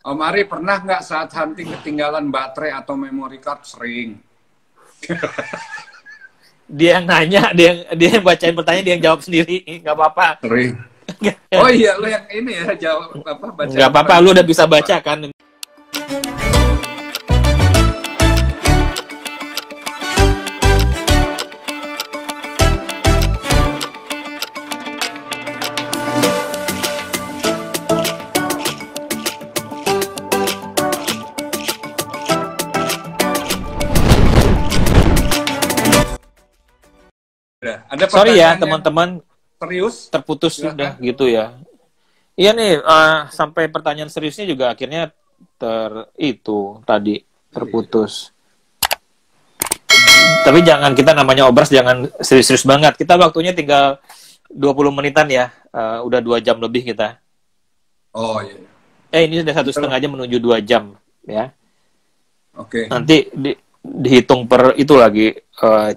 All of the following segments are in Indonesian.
Om Ari pernah nggak saat hunting ketinggalan baterai atau memory card? Sering. Dia yang nanya, dia yang bacain pertanyaan, dia yang jawab sendiri, nggak apa-apa. Sering. Oh iya, lo yang ini ya jawab apa baca. Nggak apa-apa, lu udah bisa baca kan. Ada Sorry ya teman-teman, serius terputus sudah gitu ya. Iya nih, sampai pertanyaan seriusnya juga akhirnya tadi terputus. Tapi jangan, kita namanya obras jangan serius-serius banget. Kita waktunya tinggal 20 menitan ya. Udah 2 jam lebih kita. Oh iya. Ini udah 1,5 jam menuju 2 jam ya. Oke. Nanti dihitung per itu lagi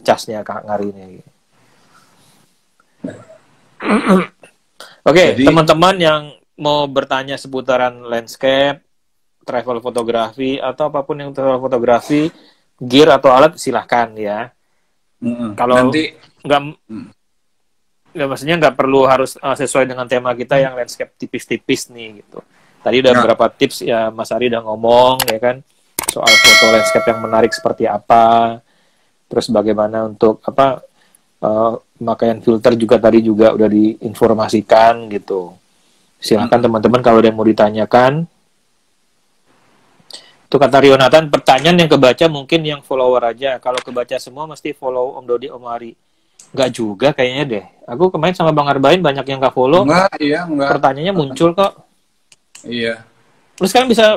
casnya Kak Ngari ini. Oke, teman-teman yang mau bertanya seputaran landscape, travel fotografi, atau apapun yang travel fotografi, gear atau alat, silahkan ya. Kalau nanti maksudnya nggak perlu harus sesuai dengan tema kita yang landscape tipis-tipis nih gitu. Tadi udah beberapa tips ya, Mas Ari udah ngomong ya kan, soal foto landscape yang menarik seperti apa, terus bagaimana untuk pemakaian filter juga tadi juga udah diinformasikan gitu. Silakan teman-teman kalau ada yang mau ditanyakan. Itu kata Rionatan, pertanyaan yang kebaca mungkin yang follower aja. Kalau kebaca semua mesti follow Om Dodi, Om Ari. Nggak juga kayaknya deh. Aku kemarin sama Bang Arbain banyak yang nggak follow. Enggak. Pertanyaannya muncul kok. Iya. Terus sekarang bisa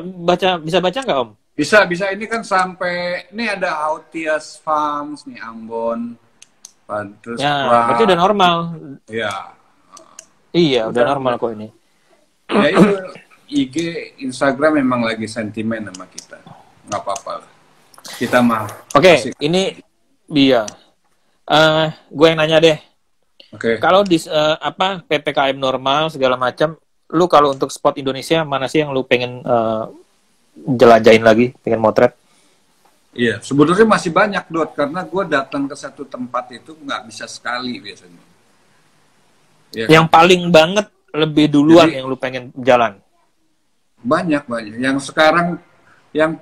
baca nggak Om? Bisa. Ini kan sampai, ini ada Autias Farms nih, Ambon. Terus berarti udah normal. Ya. Iya, udah normal kok ini. Ya itu IG, Instagram memang lagi sentimen sama kita. Nggak apa-apa lah. Kita mah. Oke, ini dia. Gue yang nanya deh. Oke. Kalau di PPKM normal segala macam, lu kalau untuk spot Indonesia mana sih yang lu pengen jelajahin lagi, pengen motret? Iya, sebetulnya masih banyak Dot, karena gue datang ke satu tempat itu nggak bisa sekali biasanya. Ya, yang paling banget lebih duluan yang lu pengen jalan? Banyak. Yang sekarang yang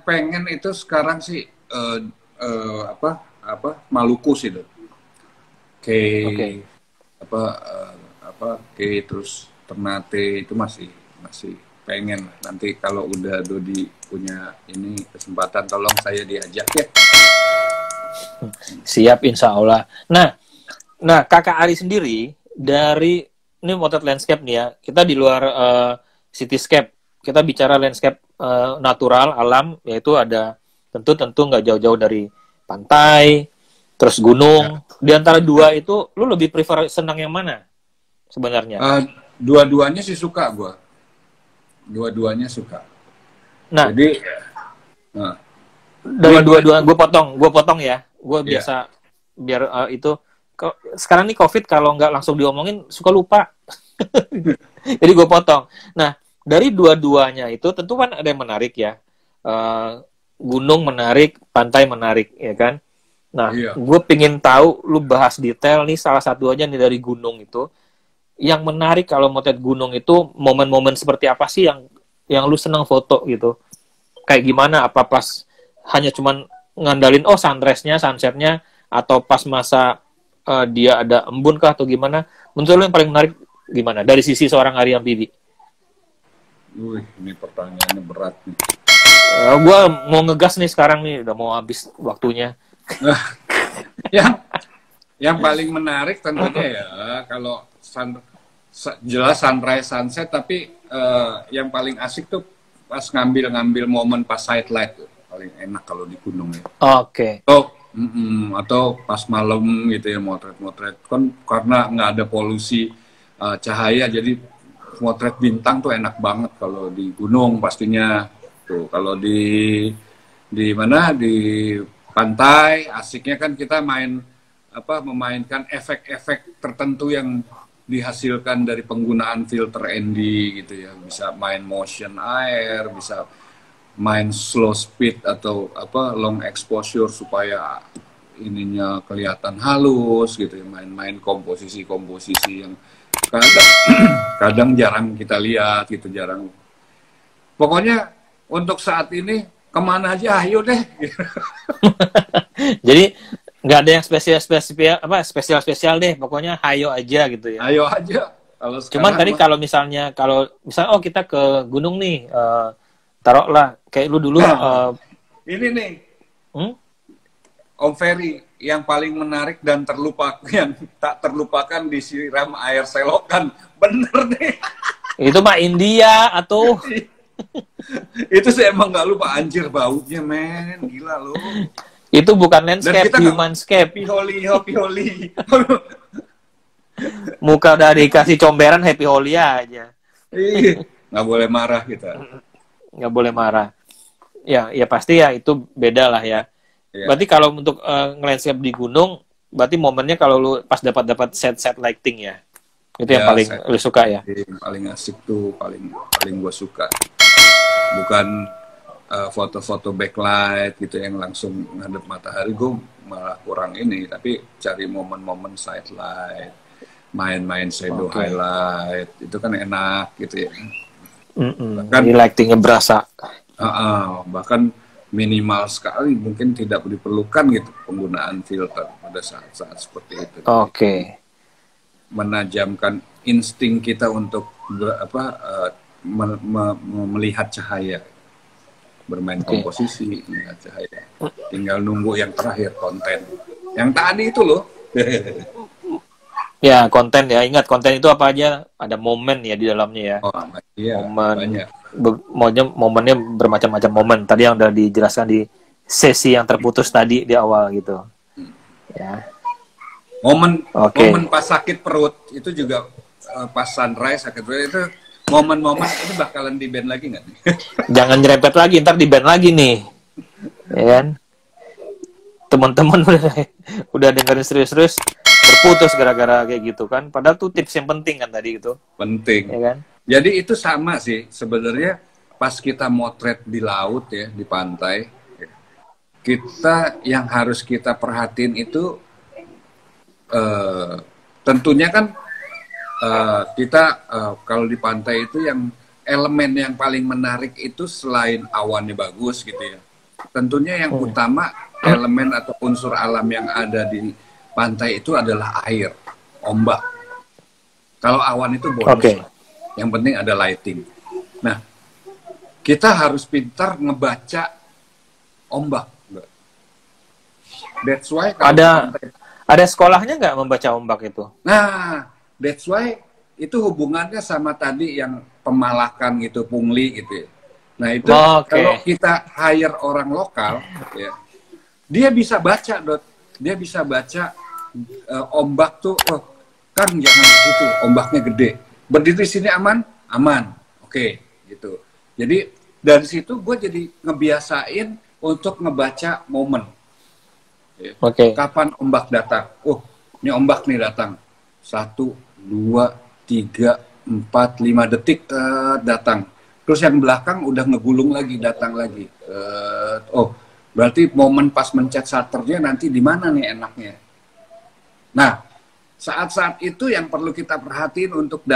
pengen itu sekarang sih Maluku sih Dot. Terus Ternate itu masih pengen. Nanti kalau udah Dodi punya ini kesempatan, tolong saya diajak ya. Siap, insya Allah. Nah Kakak Ari sendiri dari ini motret landscape nih ya. Kita di luar cityscape, kita bicara landscape natural alam, yaitu ada tentu nggak jauh-jauh dari pantai, terus gunung. Di antara dua itu, lu lebih prefer senang yang mana sebenarnya? Dua-duanya sih suka gue. Dua-duanya suka. Nah, jadi dari dua-dua gue potong ya. Gue biasa biar itu sekarang nih COVID kalau nggak langsung diomongin suka lupa. Jadi gue potong. Nah, dari dua-duanya itu tentu kan ada yang menarik ya. Gunung menarik, pantai menarik ya kan. Nah, gue pingin tahu lu bahas detail nih salah satu aja nih dari gunung itu. Yang menarik kalau motret gunung itu momen-momen seperti apa sih yang lu senang foto gitu? Kayak gimana? Apa pas hanya cuman ngandalin sunrise-nya, sunset-nya, atau pas masa dia ada embun kah atau gimana? Menurut lu yang paling menarik gimana? Dari sisi seorang Ari Amfibi. Ini pertanyaannya berat nih. Gue mau ngegas nih sekarang nih, udah mau habis waktunya. Yang paling menarik tentunya ya kalau jelas sunrise sunset, tapi yang paling asik tuh pas ngambil momen pas side light tuh paling enak kalau di gunung ya. Oke. Atau pas malam gitu ya, motret kan karena nggak ada polusi cahaya, jadi motret bintang tuh enak banget kalau di gunung pastinya. Tuh kalau di pantai asiknya kan kita memainkan efek-efek tertentu yang dihasilkan dari penggunaan filter ND gitu ya, bisa main motion air, bisa main slow speed atau apa long exposure supaya ininya kelihatan halus gitu ya, main-main komposisi-komposisi yang kadang kadang jarang kita lihat gitu, jarang. Pokoknya untuk saat ini kemana aja ayo deh. Jadi nggak ada yang spesial deh, pokoknya hayo aja gitu ya. Ayo aja. Kalau Cuman tadi mah, kalau misal oh kita ke gunung nih, taruhlah kayak lu dulu ini nih hmm? Om Ferry yang paling menarik dan yang tak terlupakan disiram air selokan, bener nih. Itu mah India atau Itu sih emang nggak lupa, anjir baunya men, gila lo. itu bukan landscape, humanscape. Happy Holy. Muka udah dikasih comberan happy holy aja. Nggak boleh marah kita. Nggak boleh marah. Ya pasti ya itu beda lah ya. Ya. Berarti kalau untuk nge-landscape di gunung, berarti momennya kalau lu pas dapat set lighting ya. Itu yang paling lu suka ya. Paling asik tuh, paling gue suka. Bukan foto-foto backlight gitu yang langsung ngadep matahari, gue malah kurang ini, tapi cari momen-momen side light, main-main shadow highlight, itu kan enak gitu ya. Bahkan lightingnya berasa. Bahkan minimal sekali, mungkin tidak diperlukan gitu penggunaan filter pada saat-saat seperti itu. Menajamkan insting kita untuk melihat cahaya, bermain komposisi, melihat cahaya. Tinggal nunggu yang terakhir, konten. Yang tadi itu loh. Ya, konten ya. Ingat, konten itu apa aja? Ada momen ya di dalamnya ya. Banyak. Momennya bermacam-macam momen. Tadi yang udah dijelaskan di sesi yang terputus tadi di awal gitu. Ya. Momen pas sakit perut itu juga, pas sunrise sakit perut itu momen-momen itu bakalan di band lagi nggak? Jangan nyerempet lagi, ntar di band lagi nih, ya kan? Teman-teman udah dengerin serius-serius terputus gara-gara kayak gitu kan? Padahal tuh tips yang penting kan tadi itu. Penting. Ya kan? Jadi itu sama sih sebenarnya pas kita motret di laut ya, di pantai, kita yang harus kita perhatiin itu tentunya kan kita kalau di pantai itu yang elemen yang paling menarik itu selain awannya bagus gitu ya. Tentunya yang utama elemen atau unsur alam yang ada di pantai itu adalah air, ombak. Kalau awan itu bonus. Yang penting ada lighting. Nah, kita harus pintar ngebaca ombak. That's why ada sekolahnya nggak membaca ombak itu? Nah, that's why itu hubungannya sama tadi yang pemalakan gitu, pungli gitu ya. Nah itu kalau kita hire orang lokal, ya, dia bisa baca, dia bisa baca ombak tuh, kan jangan di situ, ombaknya gede. Berdiri sini aman, gitu. Jadi dari situ gue jadi ngebiasain untuk ngebaca momen. Ya. Kapan ombak datang? Ini ombak nih datang. 1, 2, 3, 4, 5 detik datang. Terus yang belakang udah ngegulung lagi, datang lagi. Berarti momen pas mencet shutternya nanti di mana nih enaknya? Nah, saat-saat itu yang perlu kita perhatiin untuk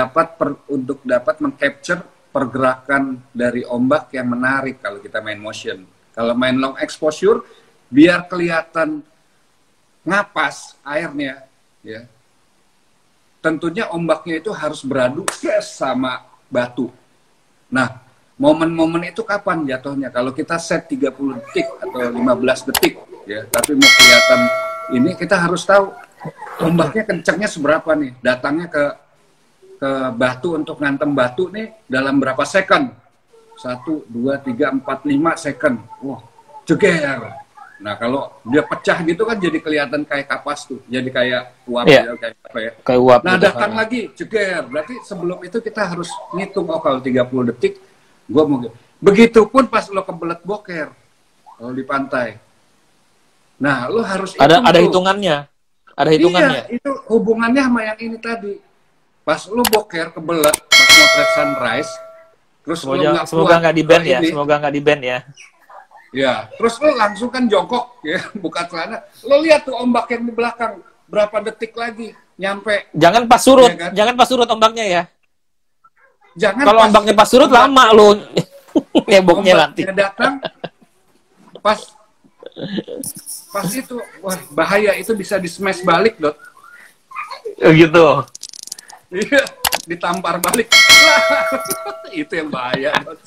dapat mengcapture pergerakan dari ombak yang menarik kalau kita main motion. Kalau main long exposure, biar kelihatan ngapas airnya, ya. Tentunya ombaknya itu harus beradu sama batu. Nah, momen-momen itu kapan jatuhnya? Kalau kita set 30 detik atau 15 detik, ya, tapi mau kelihatan ini kita harus tahu ombaknya kencangnya seberapa nih, datangnya ke batu untuk ngantem batu nih dalam berapa second? 1, 2, 3, 4, 5 second. Wah, jeger. Nah, kalau dia pecah gitu kan jadi kelihatan kayak kapas tuh, jadi kayak uap, kayak apa ya? Kayak uap. Nah, datang lagi, jeger. Berarti sebelum itu kita harus ngitung, kalau 30 detik, gua mau. Begitupun pas lo kebelet boker, kalau di pantai. Nah, lo harus ada hitungannya. Ada hitungannya. Iya, itu hubungannya sama yang ini tadi. pas lu boker kebelet pas motret sunrise, terus lu nggak Semoga nggak di ban ya, ini, semoga nggak di ban ya. ya, terus lu langsung kan jongkok ya, buka celana, lu lihat tuh ombak yang di belakang berapa detik lagi nyampe. Jangan pas surut, Ya kan? jangan pas surut ombaknya ya. Jangan Kalau ombaknya pas surut lama lu nyeboknya nanti. Ombaknya datang pas itu, wah bahaya, itu bisa di smash balik Dot. Gitu. Iya, ditampar balik. Itu yang bahaya Dot.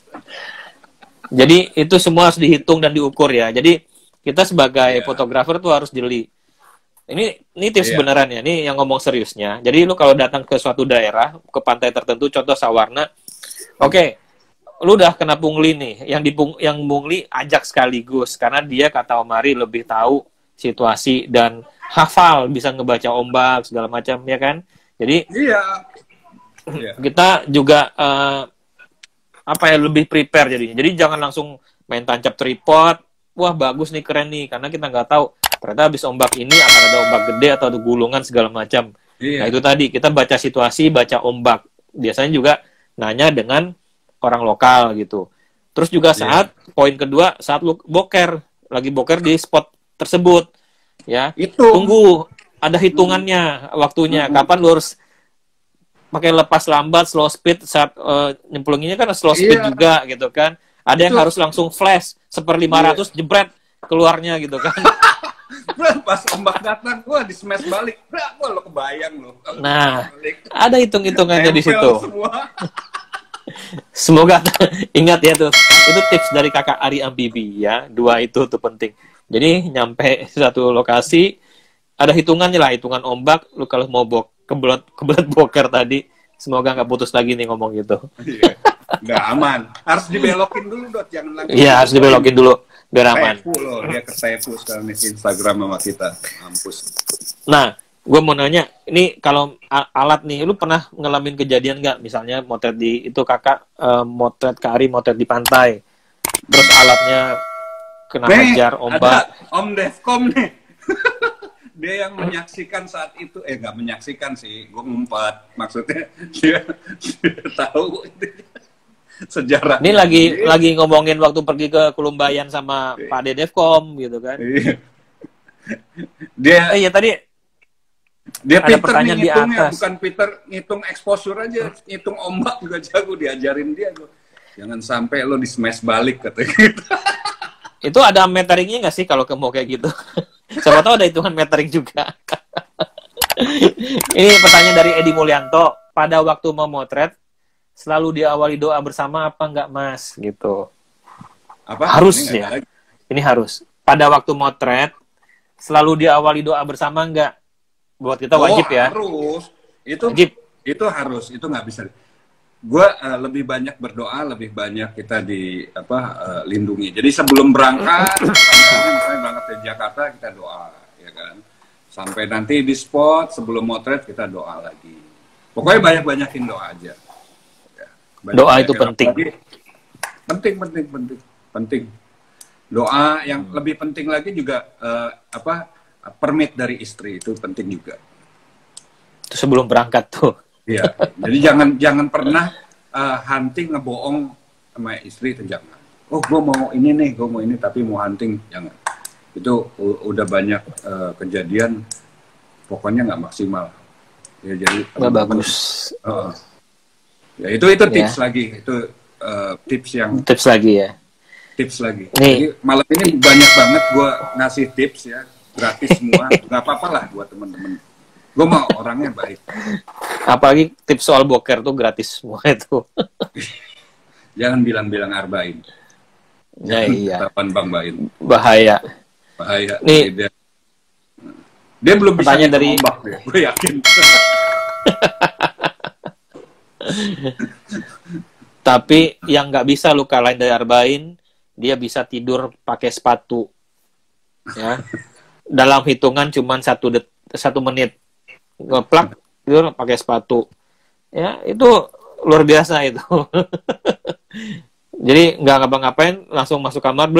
Jadi itu semua harus dihitung dan diukur ya. Jadi kita sebagai fotografer tuh harus jeli. Ini tips beneran ya. Ini yang ngomong seriusnya. Jadi lu kalau datang ke suatu daerah, ke pantai tertentu, contoh Sawarna, oke, lu udah kena pungli nih. Yang pungli ajak sekaligus karena dia kata Omari lebih tahu situasi dan hafal, bisa ngebaca ombak segala macam ya kan. Jadi kita juga lebih prepare jadinya. Jadi jangan langsung main tancap tripod. Wah bagus nih, keren nih, karena kita nggak tahu ternyata habis ombak ini akan ada ombak gede atau ada gulungan segala macam. Nah itu tadi kita baca situasi, baca ombak. Biasanya juga nanya dengan orang lokal gitu. Terus juga saat poin kedua, saat lu lagi boker di spot tersebut, ya tunggu, ada hitungannya waktunya. Kapan lu harus pakai lepas lambat, slow speed saat nyemplunginnya kan slow speed juga gitu kan. Ada yang harus langsung flash 1/500 jebret keluarnya gitu kan. Pas ombak datang, wah di smash balik. Wah lo kebayang lo. Nah, ada hitung-hitungannya di situ. Semua. Semoga ingat ya tuh. Itu tips dari Kakak Ari Ambibi ya. 2 itu tuh penting. Jadi nyampe satu lokasi ada hitungannya lah, hitungan ombak. Lu kalau mau kebelet boker tadi, semoga nggak putus lagi nih ngomong gitu. Nggak aman. Harus dibelokin dulu Dot, jangan langsung. Iya, harus dibelokin dulu biar aman. Dia ketepu sekarang di Instagram sama kita. Mampus. Nah, gue mau nanya, ini kalau alat nih, lu pernah ngalamin kejadian nggak? Misalnya motret di itu kakak motret Kak Ari motret di pantai, terus alatnya kena hajar ombak. Ada Om Devcom nih. Dia yang menyaksikan saat itu, nggak menyaksikan sih, gue ngumpet. Maksudnya dia tahu sejarah. Ini lagi ngomongin waktu pergi ke Kulumbayan sama Pak Dedevkom gitu kan. Dia tadi dia ada pinter pertanyaan di atas. Bukan Peter ngitung exposure aja, ngitung ombak juga jago, diajarin dia tuh. Jangan sampai lo di smash balik katanya gitu. Itu ada meteringnya nggak sih kalau mau kayak gitu? Siapa tahu ada hitungan metering juga. Ini pertanyaan dari Edi Mulyanto. Pada waktu memotret, selalu diawali doa bersama apa enggak Mas? Gitu. Harus ya. Ini harus. Pada waktu motret, selalu diawali doa bersama enggak? Buat kita wajib ya. Harus. Itu harus. Itu nggak bisa. Gue lebih banyak berdoa, lebih banyak kita lindungi. Jadi sebelum berangkat, misalnya berangkat dari Jakarta, kita doa, ya kan. Sampai nanti di spot sebelum motret kita doa lagi. Pokoknya banyak-banyakin doa aja. Ya, doa itu penting. Penting. Doa yang lebih penting lagi juga permit dari istri itu penting juga. Itu sebelum berangkat tuh. Iya, jadi jangan pernah hunting ngebohong sama istri itu jangan. Oh, gue mau ini nih, gue mau ini tapi mau hunting jangan. Itu udah banyak kejadian, pokoknya nggak maksimal. Ya jadi nggak bagus. Ya itu tips lagi, itu tips lagi ya. Tips lagi. Jadi malam ini banyak banget gue ngasih tips ya, gratis semua, nggak apa-apa lah buat teman-teman. Gue mau orangnya baik. Apalagi tips soal boker tuh gratis semua itu. Jangan bilang-bilang Arbain. Ya iya. Bang Bain. Bahaya. Nih, dia belum bisa dari ombak dia. Gue yakin. Tapi yang nggak bisa lu kalahin dari Arbain, dia bisa tidur pakai sepatu. Ya. Dalam hitungan cuma 1 menit. Ngeplak tidur pakai sepatu, ya itu luar biasa itu. Jadi nggak ngapa-ngapain, langsung masuk kamar,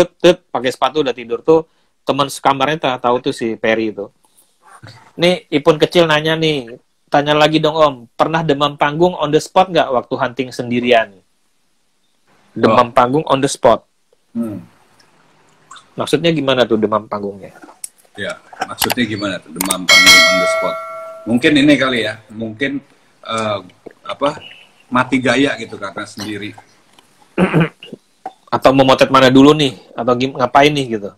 pakai sepatu udah tidur tuh. Teman sekamarnya tahu tuh si Perry itu. Nih Ipun kecil nanya nih, tanya lagi dong Om, pernah demam panggung on the spot nggak waktu hunting sendirian? Demam panggung on the spot. Maksudnya gimana tuh demam panggungnya? Ya, maksudnya gimana tuh demam panggung on the spot? Mungkin ini kali ya, mungkin mati gaya gitu karena sendiri. Atau memotret mana dulu nih? Atau ngapain nih gitu?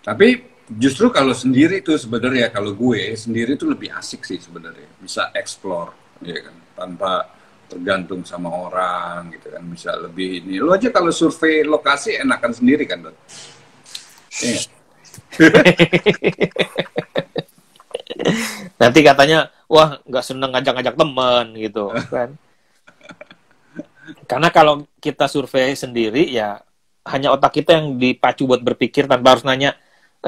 Tapi justru kalau sendiri tuh sebenarnya, kalau gue sendiri tuh lebih asik sih sebenarnya. Bisa explore, ya kan, tanpa tergantung sama orang gitu kan, bisa lebih ini. Lo aja kalau survei lokasi enakan sendiri kan, Dot? Iya. Nanti katanya, wah nggak seneng ngajak-ngajak teman gitu kan. Karena kalau kita survei sendiri ya hanya otak kita yang dipacu buat berpikir tanpa harus nanya,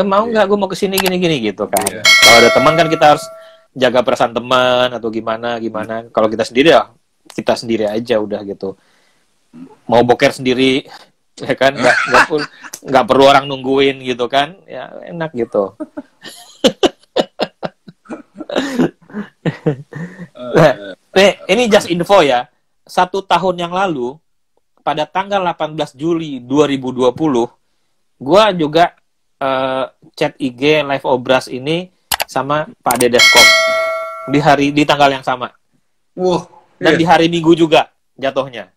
mau nggak gue mau kesini gini-gini gitu kan. Kalau ada teman kan kita harus jaga perasaan teman atau gimana. Kalau kita sendiri ya kita sendiri aja udah gitu. Mau boker sendiri ya kan, nggak perlu orang nungguin gitu kan, ya enak gitu. Nah, ini just info ya. 1 tahun yang lalu, pada tanggal 18 Juli 2020, gue juga chat IG live obras ini sama Pak Dedevkom di tanggal yang sama. Dan di hari Minggu juga jatuhnya.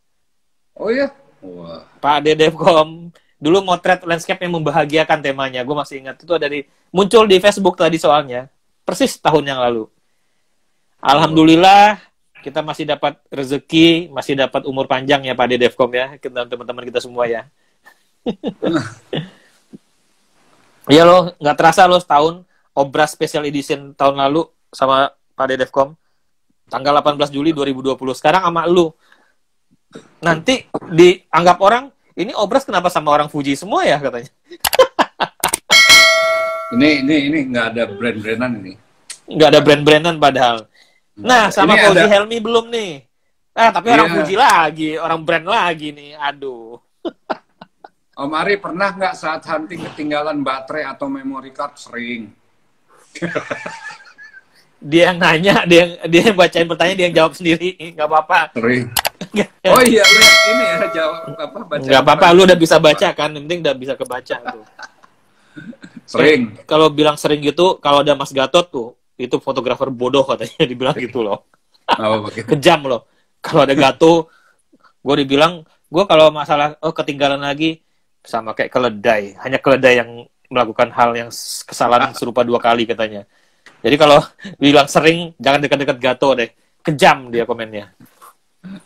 Oh iya? Wah. Pak Dedevkom dulu motret landscape yang membahagiakan temanya. Gue masih ingat itu ada muncul di Facebook tadi soalnya. Persis tahun yang lalu. Alhamdulillah kita masih dapat rezeki, masih dapat umur panjang ya Pak Dedevkom ya, teman-teman kita semua ya. Iya loh, nggak terasa loh setahun obras special edition tahun lalu sama Pak Dedevkom. Tanggal 18 Juli 2020. Sekarang sama lu. Nanti dianggap orang, ini obras kenapa sama orang Fuji semua ya katanya. Ini nggak ada brand-brandan ini. Nggak ada brand-brandan padahal. Nah, sama Fauzi Helmi belum nih. Tapi orang Fuji lagi, orang brand lagi nih. Aduh. Om Ari pernah nggak saat hunting ketinggalan baterai atau memory card? Sering. Dia yang nanya, dia yang bacain pertanyaan, dia yang jawab sendiri. Nggak apa-apa. Sering. Oh iya, ini ya jawab baca. Nggak apa-apa, lu udah bisa baca kan? Yang penting udah bisa kebaca tuh. Sering. Kalau bilang sering gitu, kalau ada Mas Gatot tuh, itu fotografer bodoh katanya dibilang gitu loh. Kejam loh. Kalau ada Gato, gue dibilang, gue kalau masalah ketinggalan lagi sama kayak keledai. Hanya keledai yang melakukan hal yang kesalahan serupa 2 kali katanya. Jadi kalau bilang sering, jangan dekat-dekat Gato deh. Kejam dia komennya.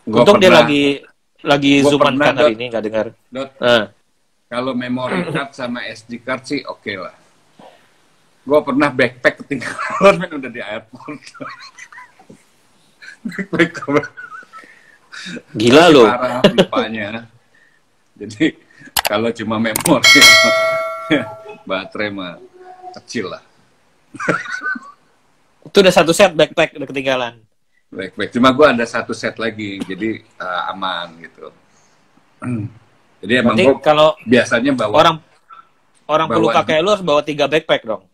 Untung dia lagi zooman kan hari ini, nggak dengar. Kalau memory card sama SD card sih oke lah. Gue pernah backpack ketinggalan, udah di airport. Gila loh. Parah lupanya. Jadi kalau cuma memori, baterai mah kecil lah. Itu udah 1 set backpack udah ketinggalan. Backpack. Cuma gue ada 1 set lagi, jadi aman gitu. Jadi emang gue kalau biasanya bawa orang pelupa kayak lu harus bawa 3 backpack dong.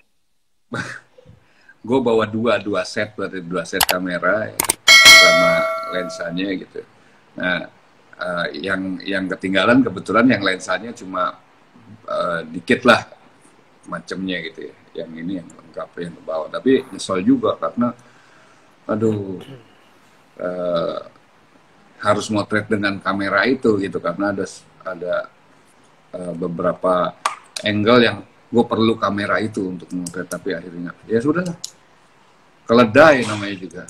Gue bawa 2 set, berarti 2 set kamera sama lensanya gitu. Nah, yang ketinggalan kebetulan yang lensanya cuma dikit lah macamnya gitu ya. Yang ini yang lengkap yang ke bawah. Tapi nyesel juga karena harus motret dengan kamera itu gitu, karena ada beberapa angle yang gue perlu kamera itu untuk motret, tapi akhirnya ya sudahlah, keledai namanya juga.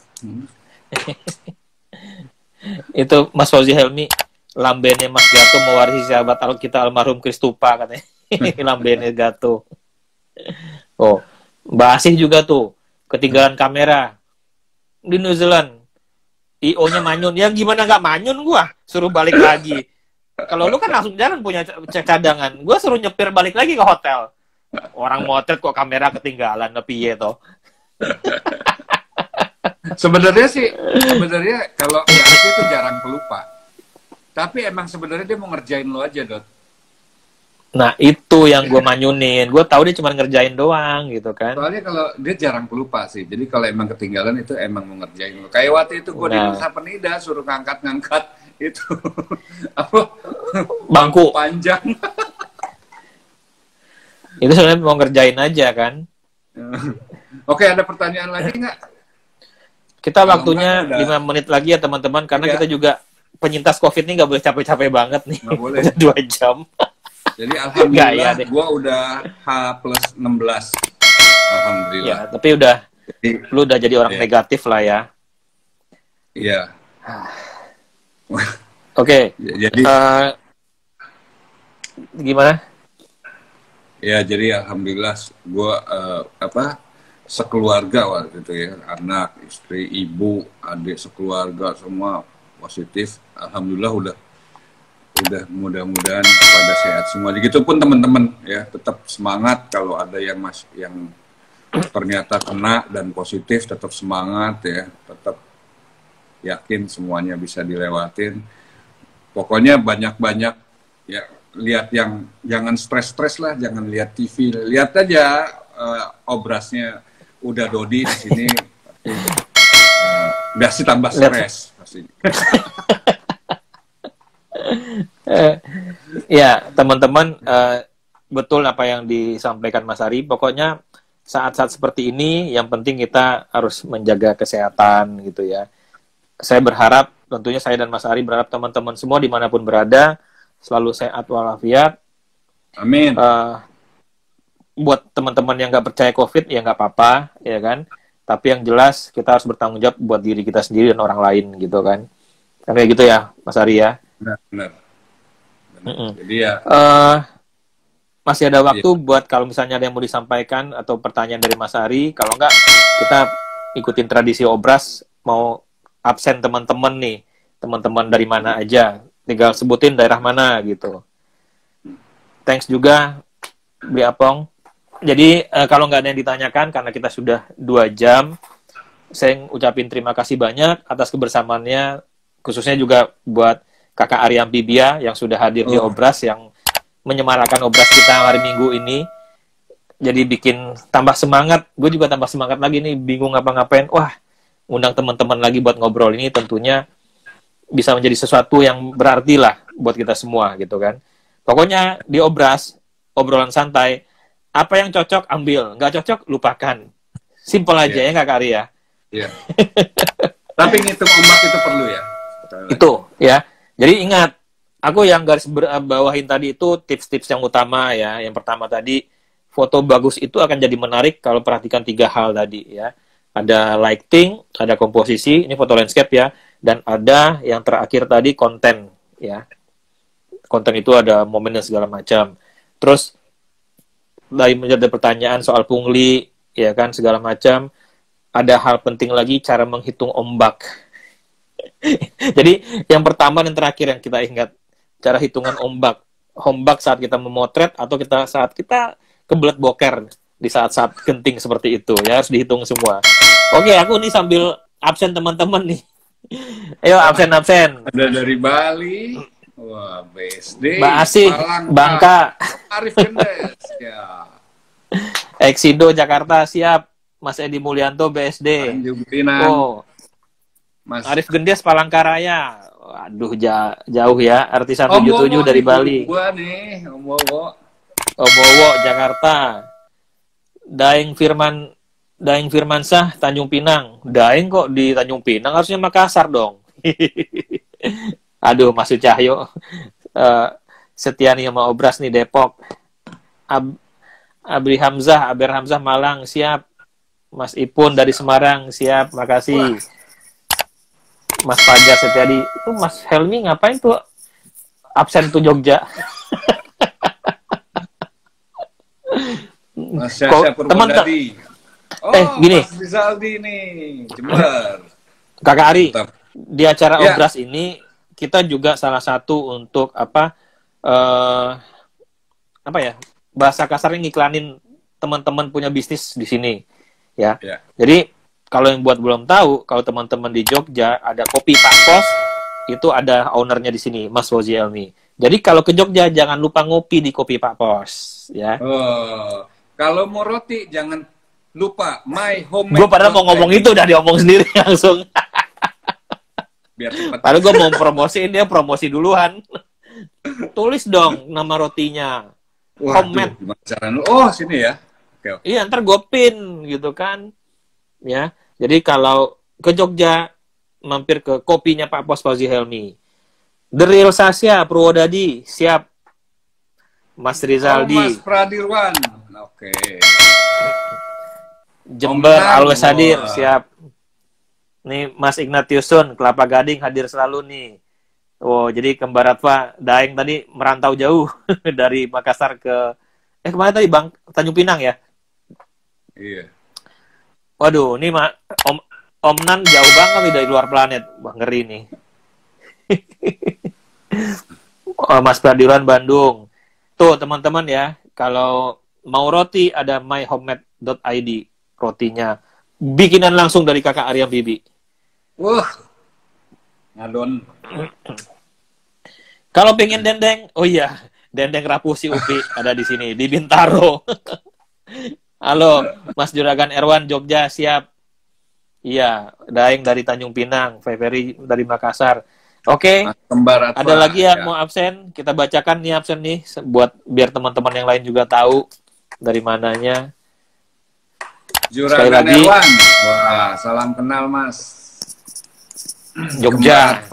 Itu Mas Fauzi Helmi, lambennya Mas Gato mewarisi sahabat kita almarhum Kristupa katanya. Lambennya Gato. Oh, Mbak Asih juga tuh ketinggalan kamera di New Zealand. IO-nya manyun. Ya gimana nggak manyun gua? Suruh balik lagi. Kalau lu kan langsung jalan punya cadangan. Gua suruh nyepir balik lagi ke hotel. Orang motret kok kamera ketinggalan, piye toh? Sebenarnya kalau Asih itu jarang pelupa. Tapi emang sebenarnya dia mau ngerjain lo aja, Dot. Nah, itu yang gue manyunin. Gue tahu dia cuma ngerjain doang gitu kan. Soalnya kalau dia jarang pelupa sih. Jadi kalau emang ketinggalan itu emang mau ngerjain. Kayak waktu itu gue di Nah, Nusa Penida suruh ngangkat-ngangkat itu apa bangku. panjang. Itu sebenarnya mau ngerjain aja kan. Oke, ada pertanyaan lagi nggak? Kita Kalau waktunya enggak, udah 5 menit lagi ya teman-teman. Karena Iya. kita juga penyintas COVID ini nggak boleh capek-capek banget nih. Nggak boleh. Udah 2 jam. Jadi Nggak, ya alhamdulillah deh. gue udah H+16. Alhamdulillah. Ya, tapi udah Jadi, lu udah jadi orang Iya. negatif lah ya. iya. Oke. Jadi Gimana? ya jadi alhamdulillah gue sekeluarga waktu itu ya, anak, istri, ibu, adik sekeluarga semua positif. Alhamdulillah udah mudah-mudahan pada sehat semua. Begitupun teman-teman ya, tetap semangat. Kalau ada yang ternyata kena dan positif, tetap semangat ya, tetap yakin semuanya bisa dilewatin. Pokoknya banyak-banyak ya, lihat yang jangan stres-stres lah, jangan lihat TV, lihat aja obrasnya udah Dodi di sini pasti biasa tambah stres pasti. Ya, teman-teman, betul apa yang disampaikan Mas Ari. Pokoknya saat-saat seperti ini, yang penting kita harus menjaga kesehatan gitu ya. Saya berharap, tentunya saya dan Mas Ari berharap teman-teman semua dimanapun berada, selalu sehat walafiat. Amin. Buat teman-teman yang nggak percaya COVID, ya nggak apa-apa, ya kan. Tapi yang jelas, kita harus bertanggung jawab buat diri kita sendiri dan orang lain gitu kan. Kan kayak gitu ya, Mas Ari ya. Benar. Jadi ya masih ada waktu buat kalau misalnya ada yang mau disampaikan atau pertanyaan dari Mas Ari. Kalau enggak, kita ikutin tradisi obras, mau absen teman-teman nih. Teman-teman dari mana aja. Tinggal sebutin daerah mana gitu. Thanks juga, Bli Apong. Jadi kalau nggak ada yang ditanyakan, karena kita sudah 2 jam, saya ucapin terima kasih banyak atas kebersamaannya, khususnya juga buat Kakak Ari Amphibia yang sudah hadir di obras, yang menyemarakan obras kita hari Minggu ini. Jadi bikin tambah semangat. Gue juga tambah semangat lagi nih, bingung ngapa-ngapain. Wah, undang teman-teman lagi buat ngobrol ini tentunya bisa menjadi sesuatu yang berarti lah buat kita semua gitu kan. Pokoknya di obras, obrolan santai, apa yang cocok ambil, nggak cocok lupakan. Simple aja ya Kak Ari ya. Iya. Tapi ngitung ombak itu perlu ya. Itu ya. Jadi ingat, aku yang garis bawahin tadi itu tips-tips yang utama ya. Yang pertama tadi, foto bagus itu akan jadi menarik kalau perhatikan 3 hal tadi ya. Ada lighting, ada komposisi, ini foto landscape ya. Dan ada yang terakhir tadi konten ya. Konten itu ada momen dan segala macam. Terus dari menjadi pertanyaan soal pungli ya kan segala macam, ada hal penting lagi, cara menghitung ombak. Jadi yang pertama dan terakhir yang kita ingat, cara hitungan ombak. Ombak saat kita memotret atau saat kita kebelet boker di saat-saat genting seperti itu ya, harus dihitung semua. Oke, aku nih sambil absen teman-teman nih. Ayo absen. Ada dari Bali. Wah, BSD. Mbak Asih, Bangka. Arif Gendes. Ya. Exido Jakarta siap. Mas Edi Mulyanto BSD. Tanjung Pinang. Oh. Mas Arif Gendes Palangkaraya. Waduh, jauh ya. Artisan 77 dari Bali. Gua nih, Om Wowo Jakarta. Daeng Firmansah Tanjung Pinang. Daeng kok di Tanjung Pinang, harusnya Makassar dong. Aduh, Mas Cahyo. Setiani sama Obras nih Depok. Aber Hamzah Malang siap. Mas Ipun dari Semarang siap, makasih. Mas Fajar Setiadi, itu Mas Helmi ngapain tuh absen tuh Jogja? Mas Syasha Purwodadi. Gini. Mas Rizaldi nih, Jember. Kakak Ari, di acara obras ini kita juga salah satu untuk apa ya, bahasa kasarnya ngiklanin teman-teman punya bisnis di sini ya. Jadi kalau yang buat belum tahu, kalau teman-teman di Jogja ada Kopi Pak Pos, itu ada ownernya di sini, Mas Fauzi Elmi. Jadi kalau ke Jogja jangan lupa ngopi di Kopi Pak Pos, ya. Oh, kalau mau roti jangan lupa my homemade. Gue padahal mau ngomong itu udah diomong sendiri langsung. Biar cepat. Padahal gue mau promosiin, dia promosi duluan. Tulis dong nama rotinya. Homemade. Oh, sini ya. Oke. Iya, ntar gue pin gitu kan. Ya. Jadi kalau ke Jogja mampir ke kopinya Pak Pos Fauzi Helmi. The Real Sasya Purwodadi siap. Mas Rizaldi. Mas Pradirwan. Oke. Jember Always hadir siap. Nih Mas Ignatiusun Kelapa Gading hadir selalu nih. Oh, jadi kembar Atva Daeng tadi merantau jauh dari Makassar ke kemana tadi Bang? Tanjung Pinang ya? Iya. Waduh, ini Om Nan jauh banget nih dari luar planet. Wah, ngeri nih. Mas Pradirwan Bandung. Tuh, teman-teman ya, kalau mau roti ada myhomemade.id rotinya. Bikinan langsung dari Kakak Arya Bibi. Wah. Ngadon. Kalau pengen dendeng, oh iya, dendeng rapuh si Upi ada di sini di Bintaro. Halo, Mas Juragan Erwan Jogja siap. Iya, Daeng dari Tanjung Pinang, Feveri dari Makassar. Oke, ada lagi yang mau absen? Kita bacakan nih absen nih, buat biar teman-teman yang lain juga tahu dari mananya. Juragan Erwan, wah salam kenal Mas. Jogja.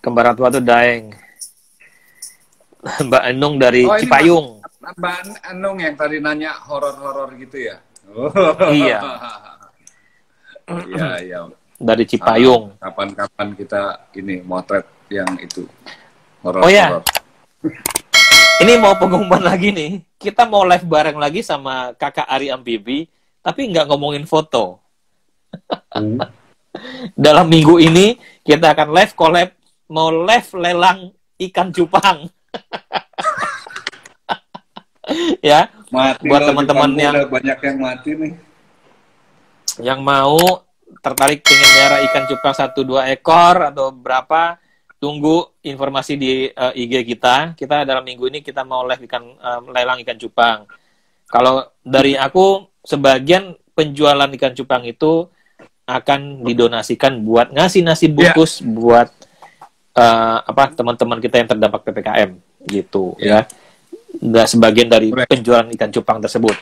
Kembar Atwa tuh Daeng. Mbak Enung dari Cipayung. Mbak Enung yang tadi nanya horor-horor gitu ya? Oh. Iya. Iya, iya. Dari Cipayung. Kapan-kapan kita ini motret yang itu horor. Oh ya. Ini mau pengumuman lagi nih. Kita mau live bareng lagi sama Kakak Ari Ambibi, tapi nggak ngomongin foto. Dalam minggu ini kita akan live collab, mau live lelang ikan cupang. Ya, mati buat teman-teman yang banyak yang mati nih. Yang mau tertarik pengen melihara ikan cupang 1-2 ekor atau berapa, tunggu informasi di IG kita. Kita dalam minggu ini kita mau live lelang ikan cupang. Kalau dari aku, sebagian penjualan ikan cupang itu akan didonasikan buat ngasih nasi bungkus buat teman-teman kita yang terdampak PPKM gitu ya. Dan sebagian dari penjualan ikan cupang tersebut.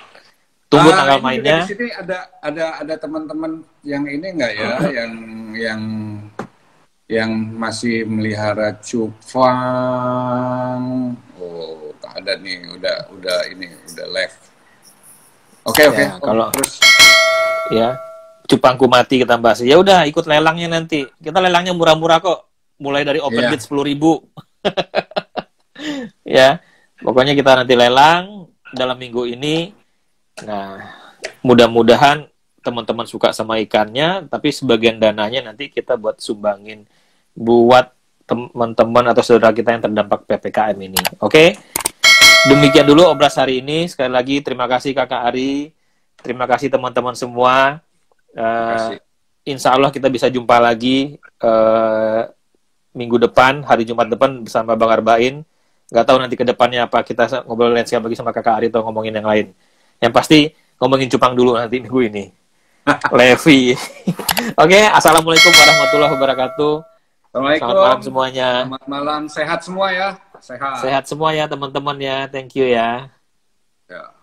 Tunggu tanggal mainnya. Di sini ada teman-teman yang ini enggak ya, yang masih melihara cupang. Oh, ada nih, udah live. Oke. Kalau terus ya, cupangku mati kita bahas. Ya udah, ikut lelangnya nanti. Kita lelangnya murah-murah kok. Mulai dari open bid 10.000. Ya. Pokoknya kita nanti lelang dalam minggu ini. Nah, mudah-mudahan teman-teman suka sama ikannya, tapi sebagian dananya nanti kita buat sumbangin buat teman-teman atau saudara kita yang terdampak PPKM ini. Oke? Demikian dulu obras hari ini. Sekali lagi terima kasih Kakak Ari. Terima kasih teman-teman semua. Insya Allah kita bisa jumpa lagi minggu depan, hari Jumat depan bersama Bang Arbain. Nggak tahu nanti ke depannya apa, kita ngobrol landscape lagi sama Kakak Ari atau ngomongin yang lain. Yang pasti ngomongin cupang dulu nanti minggu ini. Levi. Oke, assalamualaikum warahmatullahi wabarakatuh. Assalamualaikum. Selamat malam semuanya. Selamat malam, sehat semua ya. Sehat semua ya teman-teman ya. Thank you ya. Ya.